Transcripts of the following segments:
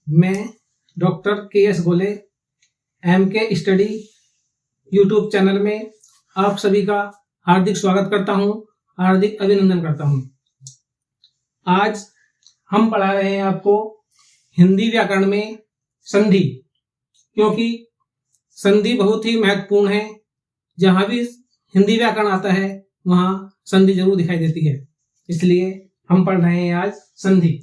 मैं doctor KS. गोले MK. Study YouTube channel में आप सभी का हार्दिक स्वागत करता हूं, हार्दिक अभिनंदन करता हूं। आज हम पढ़ा रहे हैं आपको हिंदी व्याकरण में संधि, क्योंकि संधि बहुत ही महत्वपूर्ण है। जहां भी हिंदी व्याकरण आता है वहां संधि जरूर दिखाई देती है, इसलिए हम पढ़ रहे हैं आज संधि।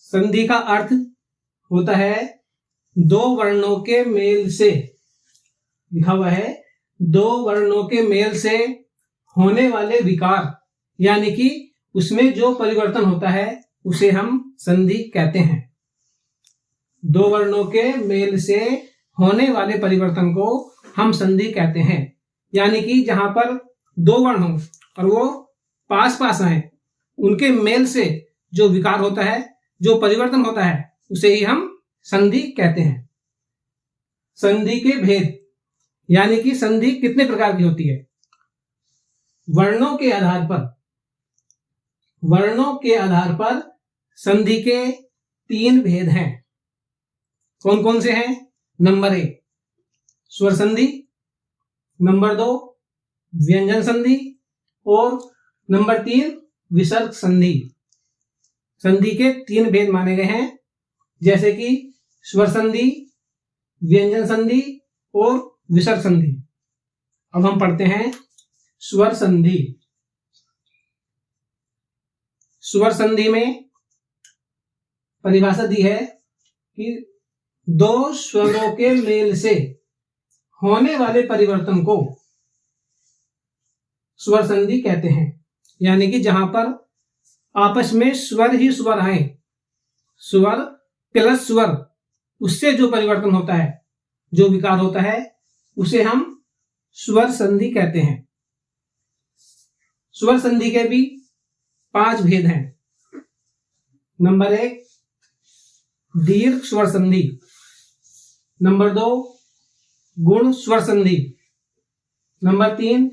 संधि का अर्थ होता है दो वर्णों के मेल से, लिखा हुआ है दो वर्णों के मेल से होने वाले विकार, यानी कि उसमें जो परिवर्तन होता है उसे हम संधि कहते हैं। दो वर्णों के मेल से होने वाले परिवर्तन को हम संधि कहते हैं, यानी कि जहां पर दो वर्ण हो और वो पास पास आए, उनके मेल से जो विकार होता है, जो परिवर्तन होता है, उसे ही हम संधि कहते हैं। संधि के भेद, यानी कि संधि कितने प्रकार की होती है। वर्णों के आधार पर संधि के तीन भेद हैं। कौन कौन से हैं? नंबर 1 स्वर संधि, नंबर 2 व्यंजन संधि और नंबर 3 विसर्ग संधि। संधि के तीन भेद माने गए हैं, जैसे कि स्वर संधि, व्यंजन संधि और विसर्ग संधि। अब हम पढ़ते हैं स्वर संधि। स्वर संधि में परिभाषा दी है कि दो स्वरों के मेल से होने वाले परिवर्तन को स्वर संधि कहते हैं, यानी कि जहां पर आपस में स्वर ही स्वर आए, स्वर प्लस स्वर, उससे जो परिवर्तन होता है, जो विकार होता है, उसे हम स्वर संधि कहते हैं। स्वर संधि के भी 5 भेद हैं। नंबर 1 दीर्घ स्वर संधि, नंबर 2 गुण स्वर संधि, नंबर 3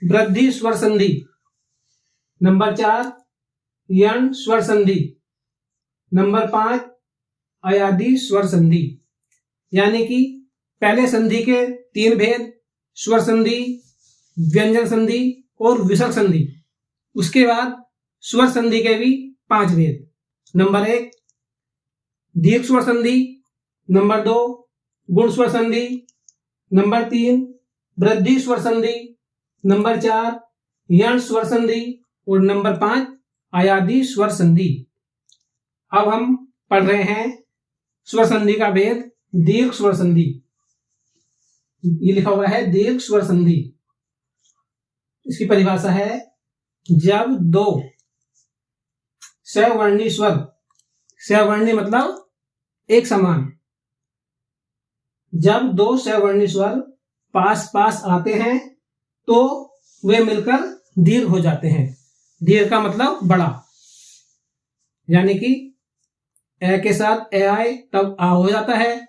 वृद्धि स्वर संधि, नंबर 4 यण स्वर संधि, नंबर 5 अयादी स्वर संधि। यानी कि पहले संधि के 3 भेद, स्वर संधि, व्यंजन संधि और विसर्ग संधि। उसके बाद स्वर संधि के भी 5 भेद। नंबर 1 दीर्घ स्वर संधि, नंबर 2 गुण स्वर संधि, नंबर 3 वृद्धि स्वर संधि, नंबर 4 यण स्वर संधि और नंबर 5 अयादी स्वर संधि। अब हम पढ़ रहे हैं स्वर संधि का भेद, दीर्घ स्वर संधि। ये लिखा हुआ है दीर्घ स्वर संधि। इसकी परिभाषा है जब दो सवर्णी स्वर, सवर्णी मतलब एक समान, जब दो सवर्णी स्वर पास पास आते हैं तो वे मिलकर दीर्घ हो जाते हैं। दीर्घ का मतलब बड़ा, यानी कि ए के साथ ए आए तब आ हो जाता है,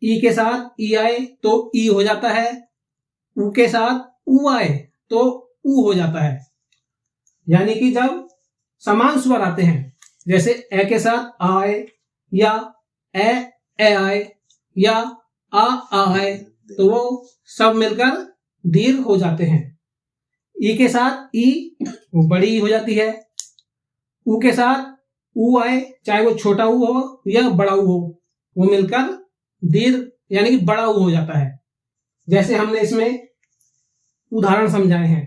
ई के साथ ई आए तो ई हो जाता है, उ के साथ उ आए तो उ हो जाता है। यानी कि जब समान स्वर आते हैं, जैसे ए के साथ आ आए या ए आए या आ आए, तो वो सब मिलकर दीर्घ हो जाते हैं। ई के साथ ई, वो बड़ी हो जाती है। उ के साथ उ आए, चाहे वो छोटा उ हो या बड़ा उ हो, वो मिलकर दीर्घ यानी कि बड़ा उ हो जाता है। जैसे हमने इसमें उदाहरण समझाए हैं।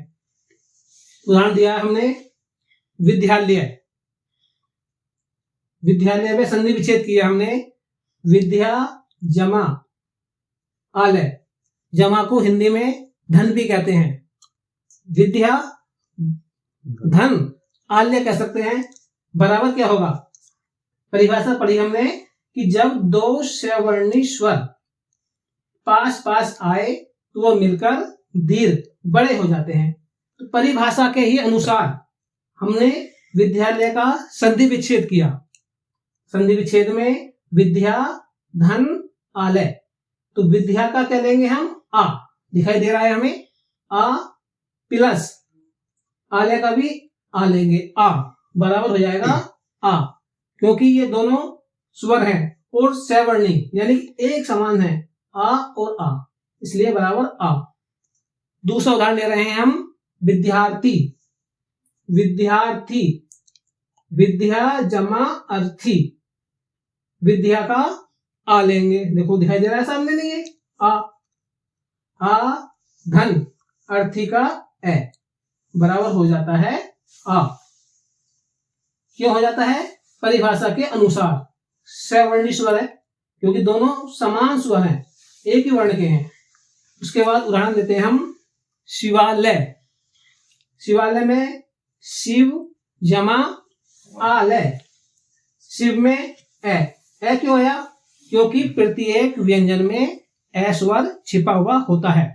उदाहरण दिया है हमने विद्यालय, विद्यालय में संधि विच्छेद किया हमने। विद्या जमा आलय, जमा को हिंदी में धन भी कहते हैं। विद्या धन आलय कह सकते हैं। बराबर क्या होगा? परिभाषा पढ़ी हमने कि जब दो सवर्णी स्वर पास पास आए तो वो मिलकर दीर्घ बड़े हो जाते हैं। तो परिभाषा के ही अनुसार हमने विद्यालय का संधि विच्छेद किया। संधि विच्छेद में विद्या धन आलय, तो विद्या का क्या लेंगे हम? आ, दिखाई दे रहा है हमें, आ प्लस आलय का भी आ लेंगे, आ बराबर हो जाएगा आ, क्योंकि ये दोनों स्वर हैं और सवर्णी यानी एक समान है, आ और आ, इसलिए बराबर आ। दूसरा उदाहरण ले रहे हैं हम विद्यार्थी। विद्यार्थी, विद्या जमा अर्थी, विद्या का आ लेंगे, देखो दिखाई दे रहा है सामने, नहीं है आ धन अर्थी का ए, बराबर हो जाता है आ। क्यों हो जाता है? परिभाषा के अनुसार सवर्णी स्वर है, क्योंकि दोनों समान स्वर हैं, एक ही वर्ण के हैं। उसके बाद उदाहरण देते हैं हम शिवालय। शिवालय में शिव जमा आलय, शिव में ए क्यों आया? क्योंकि प्रत्येक व्यंजन में ए स्वर छिपा हुआ होता है।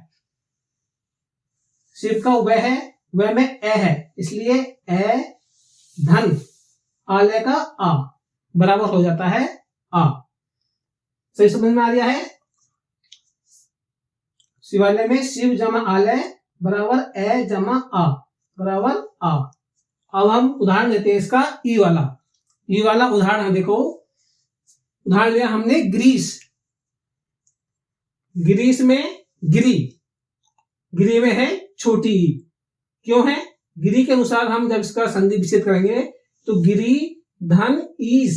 शिव का वह है, वह में ए है, इसलिए ए धन आलय का आ, बराबर हो जाता है आ। सही समझ में आ रहा है? शिवालय में शिव जमा आलय बराबर ए जमा आ, बराबर आ। अब हम उदाहरण लेते हैं इसका ई वाला। ई वाला उदाहरण है, देखो उदाहरण लिया हमने ग्रीस। ग्रीस में गिरी, गिरी में है छोटी ई, क्यों है? गिरी के अनुसार हम जब इसका संधि विच्छेद करेंगे तो गिरी धन ईस,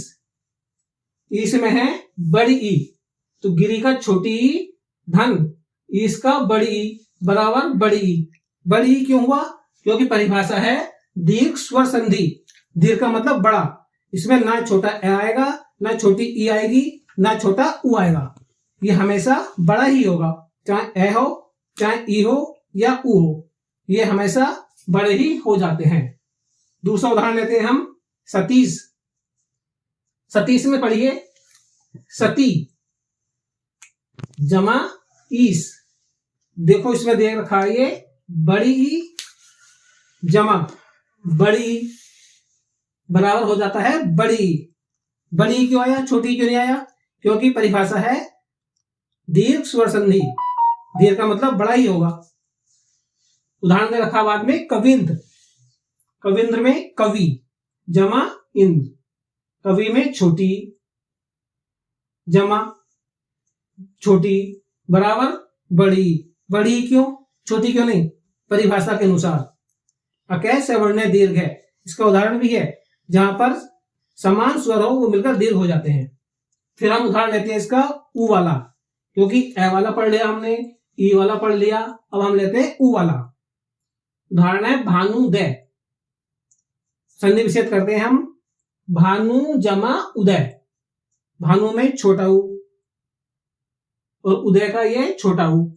ईस में है बड़ी ई, तो गिरी का छोटी ई धन ईस का बड़ी ई बराबर बड़ी ई। बड़ी ई क्यों हुआ? क्योंकि परिभाषा है दीर्घ स्वर संधि। दीर्घ का मतलब बड़ा, इसमें ना छोटा ए आएगा, ना छोटी ई आएगी, ना छोटा उ आएगा, ये हमेशा बड़ा ही होगा, चाहे ए हो, चाहे ई हो या उ हो, ये हमेशा बड़े ही हो जाते हैं। दूसरा उदाहरण लेते हैं हम सतीश। सतीश में पढ़िए सती जमा ईस, देखो इसमें दे रखा है ये बड़ी ई जमा बड़ी ई, बराबर हो जाता है बड़ी ई। बड़ी ई क्यों आया, छोटी क्यों नहीं आया? क्योंकि परिभाषा है दीर्घ स्वर संधि, दीर्घ का मतलब बड़ा ही होगा। उदाहरण दे रखा बाद में कविंद्र। कविंद्र में कवि जमा इंद्र, कवि में छोटी जमा छोटी बराबर बड़ी। बड़ी क्यों, छोटी क्यों नहीं? परिभाषा के अनुसार अकय सवर्ण्य दीर्घ है, इसका उदाहरण भी है जहां पर समान स्वर हो वो मिलकर दीर्घ हो जाते हैं। फिर हम उदाहरण लेते हैं इसका उ वाला, क्योंकि ए वाला पढ़ लिया हमने, ई वाला पढ़ लिया, अब हम लेते हैं उ वाला। उदाहरण है भानुदय। संधि विच्छेद करते हैं हम भानु जमा उदय, भानु में छोटा उ और उदय का ये छोटा उ,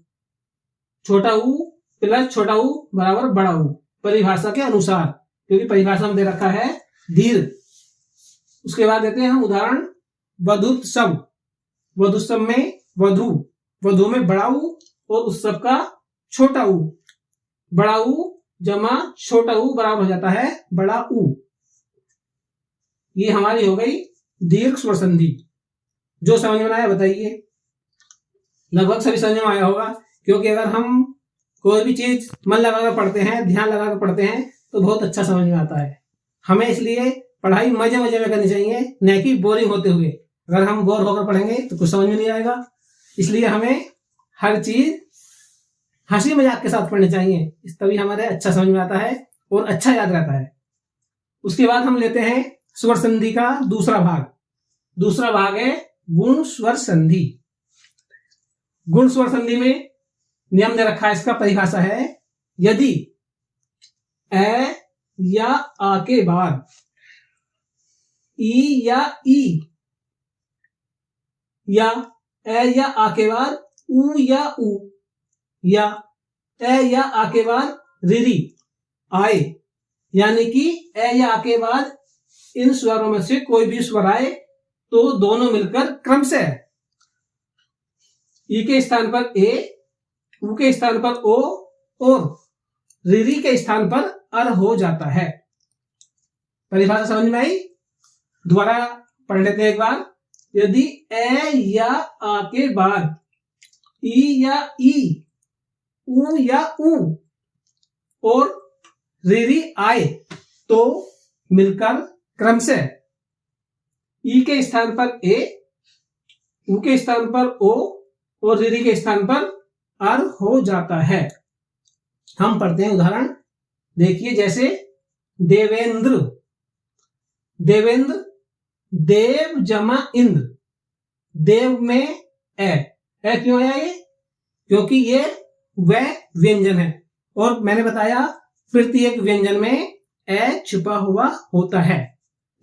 छोटा उ प्लस छोटा उ बराबर बड़ा उ, परिभाषा के अनुसार, क्योंकि परिभाषा में दे रखा है दीर्घ। उसके बाद देते हैं हम उदाहरण वधुत्सव। वधुत्सव में वधु, वधु में बड़ा उ और उत्सव का छोटा उ, बड़ा उ जमा छोटा उ बराबर हो जाता है बड़ा उ। ये हमारी हो गई दीर्घ स्वर संधि। जो समझ में आया बताइए। लगभग सभी समझ में आया होगा, क्योंकि अगर हम कोई भी चीज मन लगाकर पढ़ते हैं, ध्यान लगाकर पढ़ते हैं तो बहुत अच्छा समझ में आता है। हमें इसलिए पढ़ाई मजे मजे में करनी चाहिए, न कि बोरिंग होते हुए। अगर हम बोर होकर पढ़ेंगे तो कुछ समझ में नहीं आएगा, इसलिए हमें हर चीज हंसी मजाक के साथ पढ़नी चाहिए, तभी हमारे अच्छा समझ में आता है और अच्छा याद रहता है। उसके बाद हम लेते हैं स्वर संधि का दूसरा भाग। दूसरा भाग है गुण स्वर संधि। गुण स्वर संधि में नियम दे रखा है, इसका परिभाषा है यदि ए या आ के बाद ई या ई, या ए या आ के बाद उ या उ, या ए या आ के बाद रिरी आए, यानी कि ए या आ के बाद इन स्वरों में से कोई भी स्वर आए तो दोनों मिलकर क्रम से ई के स्थान पर ए, उ के स्थान पर ओ और रिरी के स्थान पर अर हो जाता है। परिभाषा समझ में आई? दोबारा पढ़ लेते हैं एक बार। यदि ए या आ के बाद ई या ई, उ या उ और रिरी आए तो मिलकर क्रम से ई के स्थान पर ए, उ के स्थान पर ओ और रीरी के स्थान पर अर हो जाता है। हम पढ़ते हैं उदाहरण, देखिए जैसे देवेंद्र, देवेंद्र, देव जमा इंद्र, देव में ए क्यों आया ये? क्योंकि ये वह व्यंजन है और मैंने बताया प्रत्येक व्यंजन में ए छुपा हुआ होता है,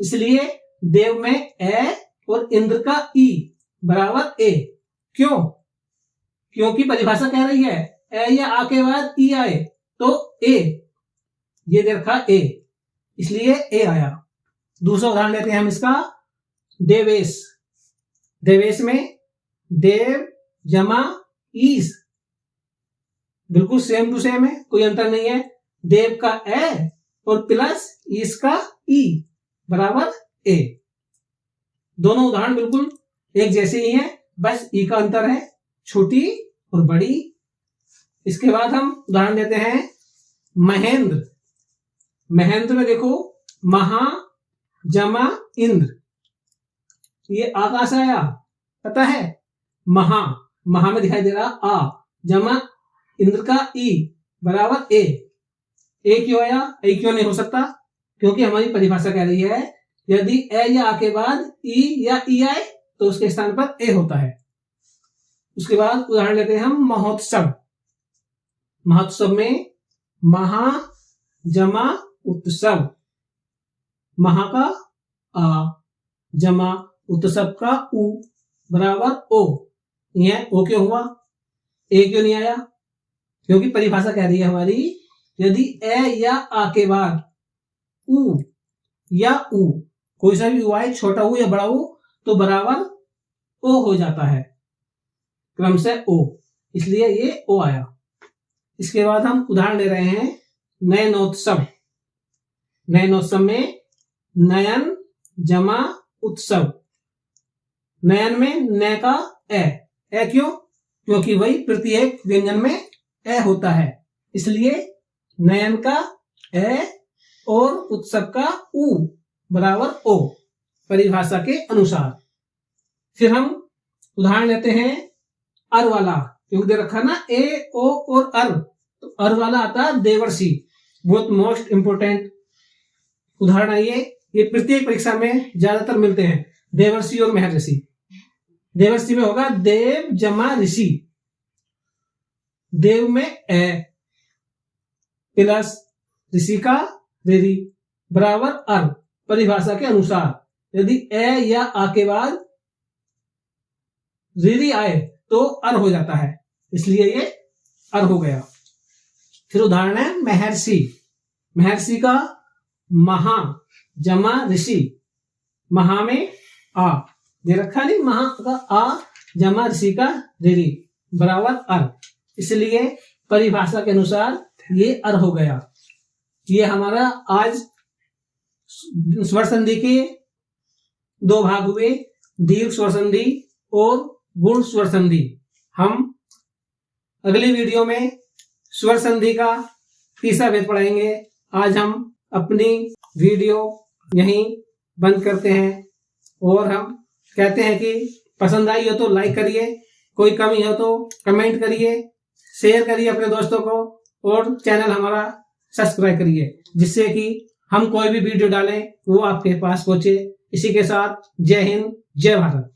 इसलिए देव में ए और इंद्र का ई बराबर ए। क्यों? क्योंकि परिभाषा कह रही है ए या आ के बाद ई आए तो ए, ये दे रखा ए, इसलिए ए आया। दूसरा उदाहरण लेते हैं हम इसका, देवेश, देवेश में देव जमा ईस, बिल्कुल सेम टू सेम है, कोई अंतर नहीं है। देव का ए और प्लस ईस का ई बराबर ए। दोनों उदाहरण बिल्कुल एक जैसे ही हैं, बस ई का अंतर है, छोटी और बड़ी। इसके बाद हम उदाहरण लेते हैं महेंद्र, महेंद्र में देखो महा जमा इंद्र, ये आकाश आया, पता है महा, महा में दिखाई दे रहा आ, जमा इंद्र का ई बराबर ए। ए क्यों आया? ए क्यों नहीं हो सकता? क्योंकि हमारी परिभाषा कह रही है यदि ए या आ के बाद ई या ई आए तो उसके स्थान पर ए होता है। उसके बाद उदाहरण लेते हैं हम महोत्सव, महोत्सव में महा जमा उत्सव, महा का आ जमा उत्सव का उ बराबर ओ, यह ओ क्यों हुआ? ए क्यों नहीं आया? क्योंकि परिभाषा कह रही है हमारी यदि ए या आ के बाद उ या उ, कोई सा भी उ आए, छोटा उ या बड़ा उ, तो बराबर ओ हो जाता है, क्रम से ओ, इसलिए ये ओ आया। इसके बाद हम उदाहरण ले रहे हैं नयनोत्सव, नयनोत्सव में नयन जमा उत्सव, नयन में न का ए क्यों? क्योंकि वही प्रत्येक व्यंजन में ए होता है, इसलिए नयन का ए और उत्सव का उ बराबर ओ, परिभाषा के अनुसार। फिर हम उदाहरण लेते हैं अर वाला, क्योंकि दे रखा ना ए ओ और अर, तो अर वाला आता है देवर्षि, बहुत मोस्ट इंपोर्टेंट उदाहरण है ये प्रत्येक परीक्षा में ज्यादातर मिलते हैं, देवर्षि और महर्षि। देवर्षि में होगा देव जमा ऋषि, देव में ए प्लस ऋषि का ऋ बराबर अर, परिभाषा के अनुसार यदि ए या आ के बाद ऋ आए तो अर हो जाता है, इसलिए ये अर हो गया। फिर उदाहरण है महर्षि, महर्षि का महा जमा ऋषि, महा में आ दे रखा नहीं, महा का आ जमा ऋषि का ऋ बराबर अर, इसलिए परिभाषा के अनुसार ये अर हो गया। ये हमारा आज स्वर संधि के दो भाग हुए, दीर्घ स्वर संधि और गुण स्वर संधि। हम अगली वीडियो में स्वर संधि का तीसरा भेद पढ़ाएंगे। आज हम अपनी वीडियो यहीं बंद करते हैं और हम कहते हैं कि पसंद आई हो तो लाइक करिए, कोई कमी हो तो कमेंट करिए, शेयर करिए अपने दोस्तों को और चैनल हमारा सब्सक्राइब करिए, जिससे कि हम कोई भी वीडियो डालें वो आपके पास पहुंचे। इसी के साथ जय हिंद, जय भारत।